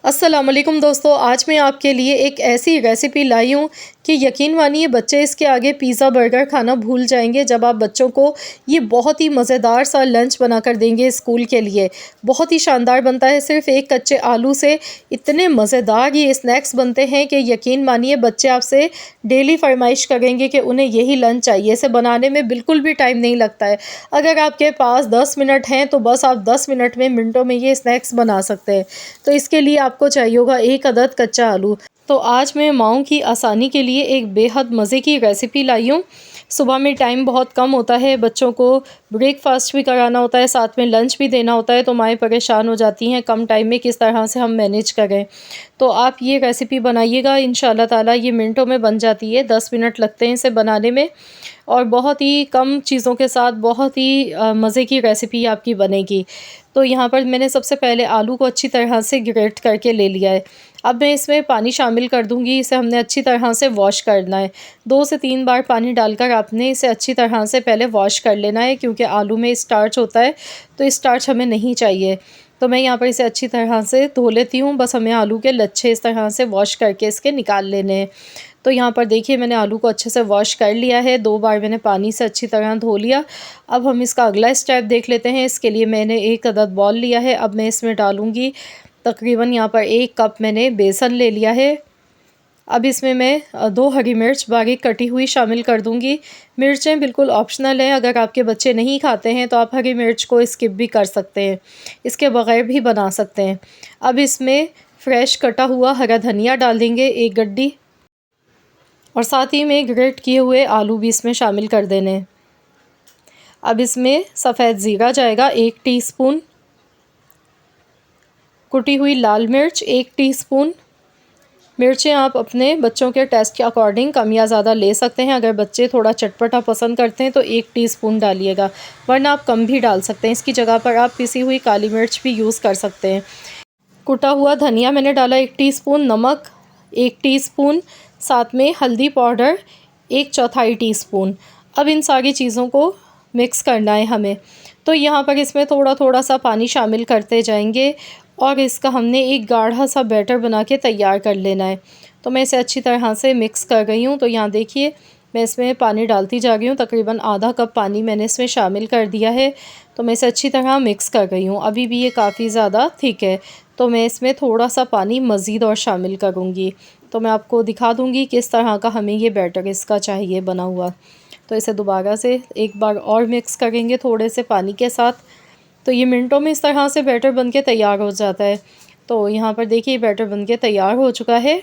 अस्सलामुअलैकुम दोस्तों, आज मैं आपके लिए एक ऐसी रेसिपी लाई हूँ कि यकीन मानिए बच्चे इसके आगे पिज़्ज़ा बर्गर खाना भूल जाएंगे जब आप बच्चों को ये बहुत ही मज़ेदार सा लंच बनाकर देंगे स्कूल के लिए। बहुत ही शानदार बनता है। सिर्फ एक कच्चे आलू से इतने मज़ेदार ये स्नैक्स बनते हैं कि यकीन मानिए बच्चे आपसे डेली फरमाइश करेंगे कि उन्हें यही लंच चाहिए। इसे बनाने में बिल्कुल भी टाइम नहीं लगता है। अगर आपके पास 10 मिनट हैं तो बस आप 10 मिनट में मिनटों में ये स्नैक्स बना सकते हैं। तो इसके लिए आपको चाहिए होगा 1 अदद कच्चा आलू। तो आज मैं माओं की आसानी के लिए एक बेहद मज़े की रेसिपी लाई हूँ। सुबह में टाइम बहुत कम होता है, बच्चों को ब्रेकफास्ट भी कराना होता है, साथ में लंच भी देना होता है, तो माएँ परेशान हो जाती हैं कम टाइम में किस तरह से हम मैनेज करें। तो आप ये रेसिपी बनाइएगा, इंशाल्लाह ताला ये मिनटों में बन जाती है। 10 मिनट लगते हैं इसे बनाने में और बहुत ही कम चीज़ों के साथ बहुत ही मज़े की रेसिपी आपकी बनेगी। तो यहाँ पर मैंने सबसे पहले आलू को अच्छी तरह से ग्रेट करके ले लिया है। अब मैं इसमें पानी शामिल कर दूँगी। इसे हमने अच्छी तरह से वॉश करना है। 2 से 3 बार पानी डालकर आपने इसे अच्छी तरह से पहले वॉश कर लेना है, क्योंकि आलू में स्टार्च होता है, तो स्टार्च हमें नहीं चाहिए। तो मैं यहाँ पर इसे अच्छी तरह से धो लेती हूँ। बस हमें आलू के लच्छे इस तरह से वॉश करके इसके निकाल लेने हैं। तो यहाँ पर देखिए मैंने आलू को अच्छे से वॉश कर लिया है। 2 बार मैंने पानी से अच्छी तरह धो लिया। अब हम इसका अगला स्टेप देख लेते हैं। इसके लिए मैंने 1 अदद बॉल लिया है। अब मैं इसमें डालूँगी तकरीबन यहाँ पर 1 कप मैंने बेसन ले लिया है। अब इसमें मैं 2 हरी मिर्च बारीक कटी हुई शामिल कर दूँगी। मिर्चें बिल्कुल ऑप्शनल हैं, अगर आपके बच्चे नहीं खाते हैं तो आप हरी मिर्च को स्किप भी कर सकते हैं, इसके बगैर भी बना सकते हैं। अब इसमें फ्रेश कटा हुआ हरा धनिया डाल देंगे 1 गड्डी, और साथ ही में ग्रेट किए हुए आलू भी इसमें शामिल कर देने। अब इसमें सफ़ेद ज़ीरा जाएगा 1 टीस्पून, कुटी हुई लाल मिर्च 1 टीस्पून। मिर्चें आप अपने बच्चों के टेस्ट के अकॉर्डिंग कम या ज़्यादा ले सकते हैं। अगर बच्चे थोड़ा चटपटा पसंद करते हैं तो 1 टीस्पून डालिएगा, वरना आप कम भी डाल सकते हैं। इसकी जगह पर आप पिसी हुई काली मिर्च भी यूज़ कर सकते हैं। कुटा हुआ धनिया मैंने डाला 1 टीस्पून, नमक 1 टीस्पून, साथ में हल्दी पाउडर 1/4 टीस्पून। अब इन सारी चीज़ों को मिक्स करना है हमें। तो यहाँ पर इसमें थोड़ा थोड़ा सा पानी शामिल करते जाएंगे और इसका हमने एक गाढ़ा सा बैटर बना के तैयार कर लेना है। तो मैं इसे अच्छी तरह से मिक्स कर रही हूँ। तो यहाँ देखिए मैं इसमें पानी डालती जा रही हूँ। तकरीबन आधा कप पानी मैंने इसमें शामिल कर दिया है। तो मैं इसे अच्छी तरह मिक्स कर रही हूँ। अभी भी ये काफ़ी ज़्यादा थिक है, तो मैं इसमें थोड़ा सा पानी मज़ीद और शामिल करूँगी। तो मैं आपको दिखा दूँगी किस तरह का हमें ये बैटर इसका चाहिए बना हुआ। तो इसे दोबारा से एक बार और मिक्स करेंगे थोड़े से पानी के साथ। तो ये मिनटों में इस तरह से बैटर बनके तैयार हो जाता है। तो यहाँ पर देखिए बैटर बनके तैयार हो चुका है।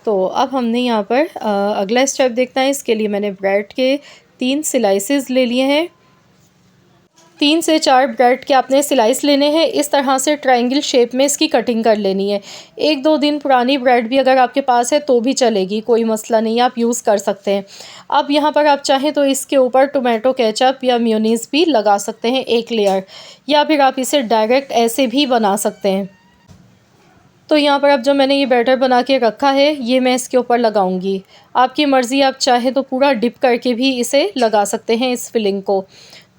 तो अब हमने यहाँ पर अगला स्टेप देखना है। इसके लिए मैंने ब्रेड के 3 स्लाइसेस ले लिए हैं। 3 से 4 ब्रेड के आपने स्लाइस लेने हैं। इस तरह से ट्रायंगल शेप में इसकी कटिंग कर लेनी है। 1-2 दिन पुरानी ब्रेड भी अगर आपके पास है तो भी चलेगी, कोई मसला नहीं, आप यूज़ कर सकते हैं। अब यहाँ पर आप चाहें तो इसके ऊपर टोमेटो केचप या मेयोनीज़ भी लगा सकते हैं 1 लेयर, या फिर आप इसे डायरेक्ट ऐसे भी बना सकते हैं। तो यहाँ पर अब जो मैंने ये बैटर बना के रखा है ये मैं इसके ऊपर लगाऊंगी। आपकी मर्ज़ी, आप चाहें तो पूरा डिप करके भी इसे लगा सकते हैं इस फिलिंग को।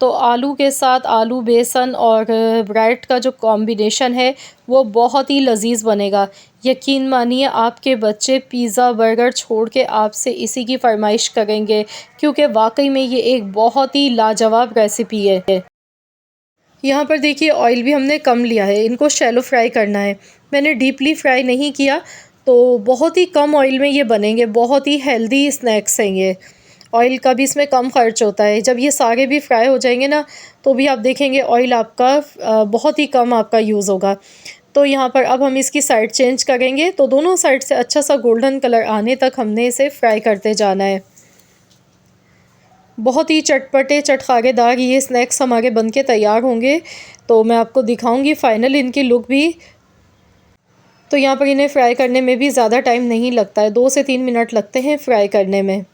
तो आलू के साथ आलू, बेसन और ब्रेड का जो कॉम्बिनेशन है वो बहुत ही लजीज बनेगा। यकीन मानिए आपके बच्चे पिज़्ज़ा बर्गर छोड़ के आपसे इसी की फरमाइश करेंगे, क्योंकि वाकई में ये एक बहुत ही लाजवाब रेसिपी है। यहाँ पर देखिए ऑयल भी हमने कम लिया है, इनको शैलो फ्राई करना है। मैंने डीपली फ्राई नहीं किया, तो बहुत ही कम ऑयल में ये बनेंगे। बहुत ही हेल्दी स्नैक्स हैं ये, ऑयल का भी इसमें कम खर्च होता है। जब ये सारे भी फ्राई हो जाएंगे ना, तो भी आप देखेंगे ऑयल आपका बहुत ही कम आपका यूज़ होगा। तो यहाँ पर अब हम इसकी साइड चेंज करेंगे। तो दोनों साइड से अच्छा सा गोल्डन कलर आने तक हमने इसे फ्राई करते जाना है। बहुत ही चटपटे चटखारेदार ये स्नैक्स हमारे बनके तैयार होंगे। तो मैं आपको दिखाऊंगी फाइनल इनकी लुक भी। तो यहाँ पर इन्हें फ्राई करने में भी ज़्यादा टाइम नहीं लगता है, 2 से 3 मिनट लगते हैं फ्राई करने में।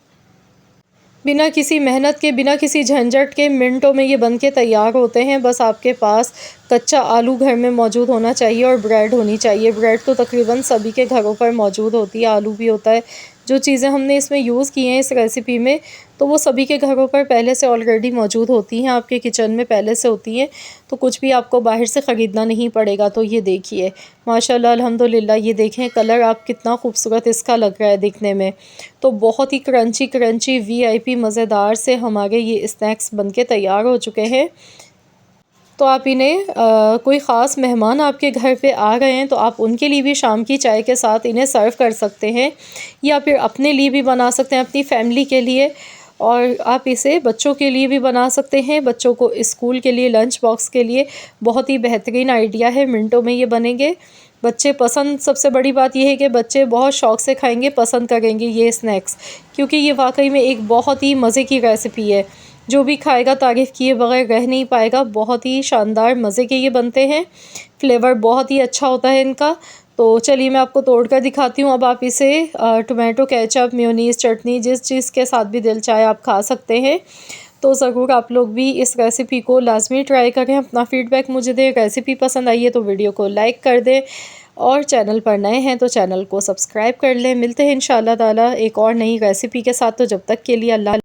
बिना किसी मेहनत के, बिना किसी झंझट के मिनटों में ये बनके तैयार होते हैं। बस आपके पास कच्चा आलू घर में मौजूद होना चाहिए और ब्रेड होनी चाहिए। ब्रेड तो तकरीबन सभी के घरों पर मौजूद होती है, आलू भी होता है। जो चीज़ें हमने इसमें यूज़ की हैं इस रेसिपी में, तो वो सभी के घरों पर पहले से ऑलरेडी मौजूद होती हैं, आपके किचन में पहले से होती हैं, तो कुछ भी आपको बाहर से ख़रीदना नहीं पड़ेगा। तो ये देखिए माशाल्लाह अल्हम्दुलिल्लाह, ये देखें कलर आप कितना खूबसूरत इसका लग रहा है दिखने में। तो बहुत ही क्रंची क्रंची वीआईपी मज़ेदार से हमारे ये स्नैक्स बनके तैयार हो चुके हैं। तो आप इन्हें कोई ख़ास मेहमान आपके घर पे आ रहे हैं तो आप उनके लिए भी शाम की चाय के साथ इन्हें सर्व कर सकते हैं, या फिर अपने लिए भी बना सकते हैं, अपनी फैमिली के लिए। और आप इसे बच्चों के लिए भी बना सकते हैं, बच्चों को स्कूल के लिए लंच बॉक्स के लिए बहुत ही बेहतरीन आइडिया है, मिनटों में ये बनेंगे। बच्चे पसंद, सबसे बड़ी बात यह है कि बच्चे बहुत शौक़ से खाएंगे, पसंद करेंगे ये स्नैक्स, क्योंकि ये वाकई में एक बहुत ही मज़े की रेसिपी है। जो भी खाएगा तारीफ़ किए बगैर रह नहीं पाएगा। बहुत ही शानदार मज़े के ये बनते हैं, फ्लेवर बहुत ही अच्छा होता है इनका। तो चलिए मैं आपको तोड़ कर दिखाती हूँ। अब आप इसे टोमेटो केचप, मेयोनीज़, चटनी, जिस चीज़ के साथ भी दिल चाहे आप खा सकते हैं। तो ज़रूर आप लोग भी इस रेसिपी को लाज़मी ट्राई करें, अपना फ़ीडबैक मुझे दें। रेसिपी पसंद आई है तो वीडियो को लाइक कर दें, और चैनल पर नए हैं तो चैनल को सब्सक्राइब कर लें। मिलते हैं इंशाअल्लाह ताला एक और नई रेसिपी के साथ, तो जब तक के लिए अल्लाह।